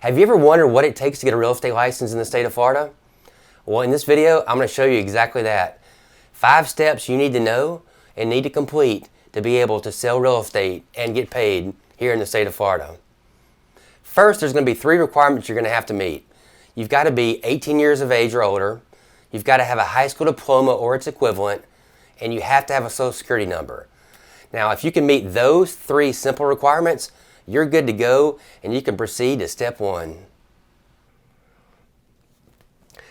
Have you ever wondered what it takes to get a real estate license in the state of Florida? Well, in this video, I'm going to show you exactly that. 5 steps you need to know and need to complete to be able to sell real estate and get paid here in the state of Florida. First, there's going to be 3 requirements you're going to have to meet. You've got to be 18 years of age or older, you've got to have a high school diploma or its equivalent, and you have to have a social security number. Now, if you can meet those 3 simple requirements, you're good to go and you can proceed to step 1.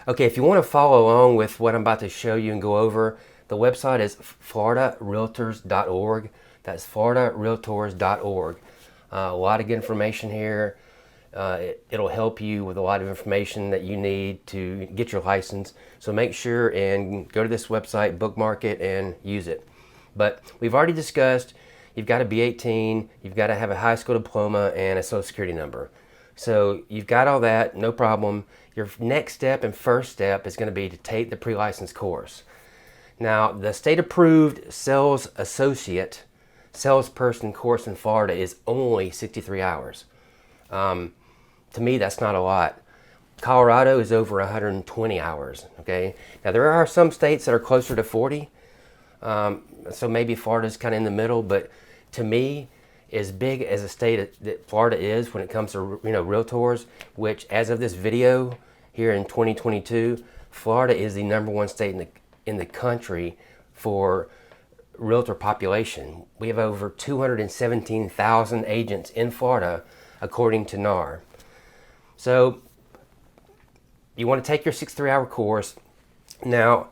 Okay, if you want to follow along with what I'm about to show you and go over, the website is floridarealtors.org. That's floridarealtors.org. A lot of good information here. It'll help you with a lot of information that you need to get your license. So make sure and go to this website, bookmark it, and use it. But we've already discussed you've got to be 18, you've got to have a high school diploma and a social security number. So you've got all that, no problem. Your next step and first step is going to be to take the pre-license course. Now, the state-approved sales associate salesperson course in Florida is only 63 hours. To me, that's not a lot. Colorado is over 120 hours, okay? Now, there are some states that are closer to 40, so maybe Florida's kind of in the middle, but to me, as big as a state that Florida is when it comes to, realtors, which as of this video here in 2022, Florida is the #1 state in the country for realtor population. We have over 217,000 agents in Florida, according to NAR. So you want to take your 63-hour course. Now,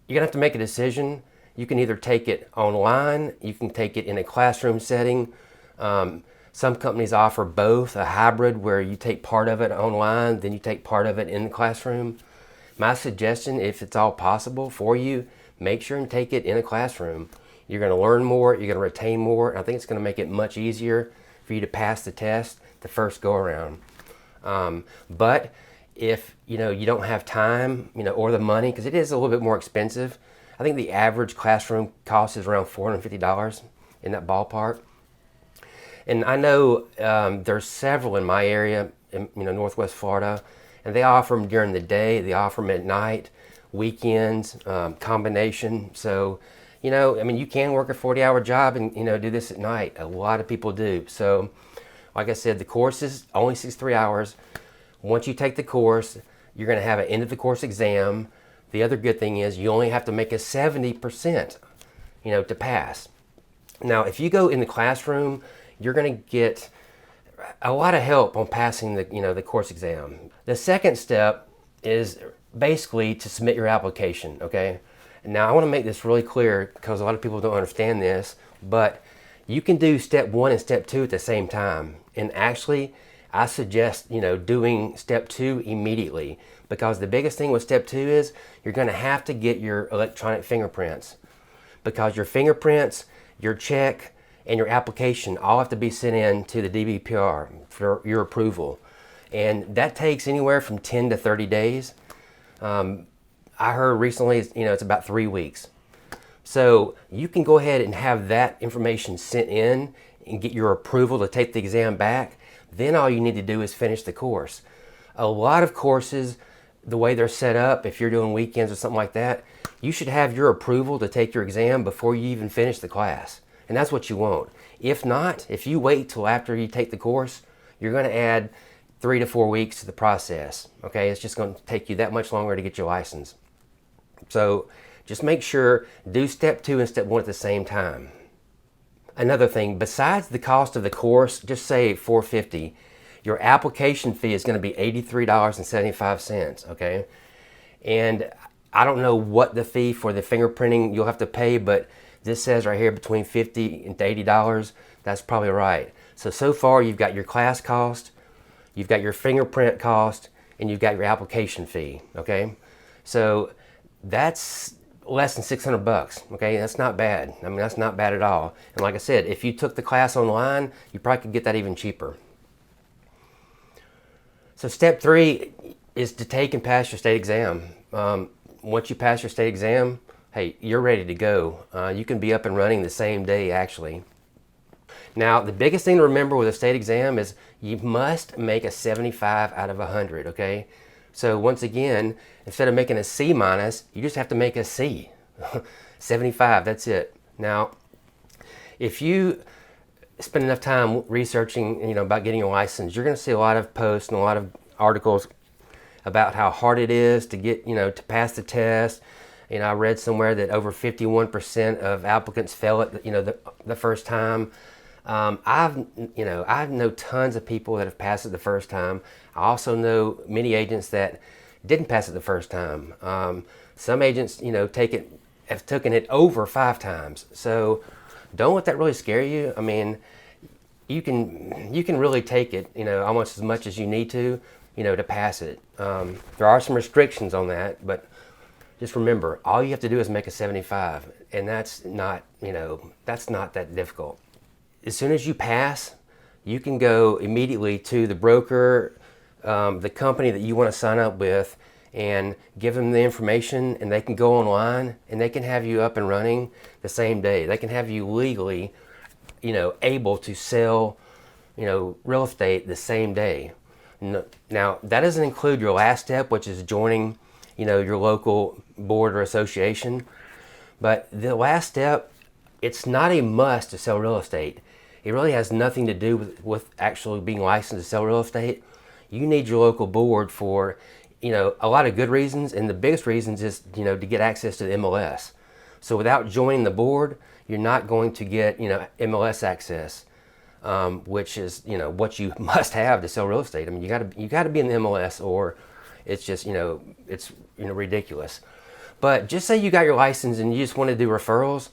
you're going to have to make a decision. You can either take it online, you can take it in a classroom setting. Some companies offer both, a hybrid where you take part of it online, then you take part of it in the classroom. My suggestion, if it's all possible for you, make sure and take it in a classroom. You're going to learn more, you're going to retain more, and I think it's going to make it much easier for you to pass the test the first go around. But if you don't have time, or the money, because it is a little bit more expensive. I think the average classroom cost is around $450 in that ballpark. And I know there's several in my area, in Northwest Florida, and they offer them during the day, they offer them at night, weekends, combination. So, you can work a 40-hour job and, do this at night. A lot of people do. So, like I said, the course is only 63 hours. Once you take the course, you're going to have an end of the course exam. The other good thing is you only have to make a 70%, to pass. Now, if you go in the classroom, you're going to get a lot of help on passing the course exam. The second step is basically to submit your application, okay? Now, I want to make this really clear because a lot of people don't understand this, but you can do step 1 and step 2 at the same time. And actually, I suggest, doing step 2 immediately, because the biggest thing with step 2 is you're going to have to get your electronic fingerprints, because your fingerprints, your check, and your application all have to be sent in to the DBPR for your approval. And that takes anywhere from 10 to 30 days. I heard recently, it's about 3 weeks. So you can go ahead and have that information sent in and get your approval to take the exam back. Then all you need to do is finish the course. A lot of courses, the way they're set up, if you're doing weekends or something like that, you should have your approval to take your exam before you even finish the class. And that's what you want. If not, if you wait till after you take the course, you're going to add 3 to 4 weeks to the process. Okay, it's just going to take you that much longer to get your license. So just make sure, do step 2 and step 1 at the same time. Another thing, besides the cost of the course, just say $450, your application fee is going to be $83.75, okay? And I don't know what the fee for the fingerprinting you'll have to pay, but this says right here between $50 and $80. That's probably right. So far you've got your class cost, you've got your fingerprint cost, and you've got your application fee, okay? So that's less than $600, okay? That's not bad. That's not bad at all. And like I said, if you took the class online, you probably could get that even cheaper. So step 3 is to take and pass your state exam. Once you pass your state exam, hey, you're ready to go. You can be up and running the same day, actually. Now, the biggest thing to remember with a state exam is you must make a 75 out of 100, okay? So once again, instead of making a C minus, you just have to make a C. 75, that's it. Now, if you spend enough time researching, about getting your license, you're going to see a lot of posts and a lot of articles about how hard it is to get, to pass the test. I read somewhere that over 51% of applicants fail it, the first time. I know tons of people that have passed it the first time. I also know many agents that didn't pass it the first time. Some agents, have taken it over 5 times. So don't let that really scare you. I mean, you can really take it, almost as much as you need to pass it. There are some restrictions on that, but just remember, all you have to do is make a 75, and that's not that difficult. As soon as you pass, you can go immediately to the broker, the company that you want to sign up with, and give them the information, and they can go online and they can have you up and running the same day. They can have you legally, able to sell, real estate the same day. Now, that doesn't include your last step, which is joining, your local board or association. But the last step, it's not a must to sell real estate. It really has nothing to do with actually being licensed to sell real estate. You need your local board for, a lot of good reasons, and the biggest reasons is, to get access to the MLS. So without joining the board, you're not going to get, MLS access, which is, what you must have to sell real estate. I mean, you got to be in the MLS, or it's just, it's ridiculous. But just say you got your license and you just want to do referrals,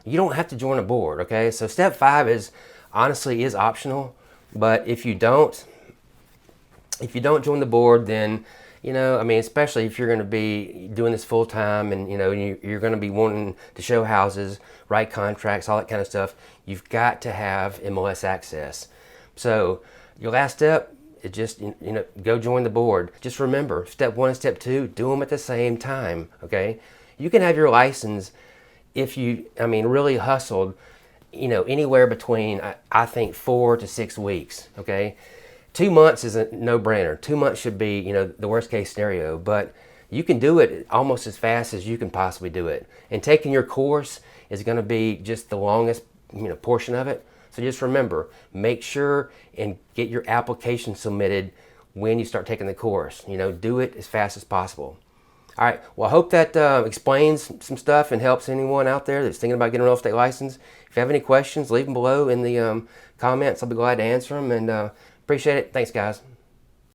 you don't have to join a board, okay? So step 5 is optional, but if you don't join the board, then especially if you're going to be doing this full time, and you're going to be wanting to show houses, write contracts, all that kind of stuff, you've got to have MLS access. So your last step is just go join the board. Just remember, step 1 and step 2, do them at the same time. Okay, you can have your license if you really hustled, anywhere between I think 4 to 6 weeks. Okay. 2 months is a no-brainer. 2 months should be, the worst case scenario, but you can do it almost as fast as you can possibly do it. And taking your course is going to be just the longest, portion of it. So just remember, make sure and get your application submitted when you start taking the course. Do it as fast as possible. All right, well, I hope that explains some stuff and helps anyone out there that's thinking about getting a real estate license. If you have any questions, leave them below in the comments. I'll be glad to answer them, and appreciate it. Thanks, guys.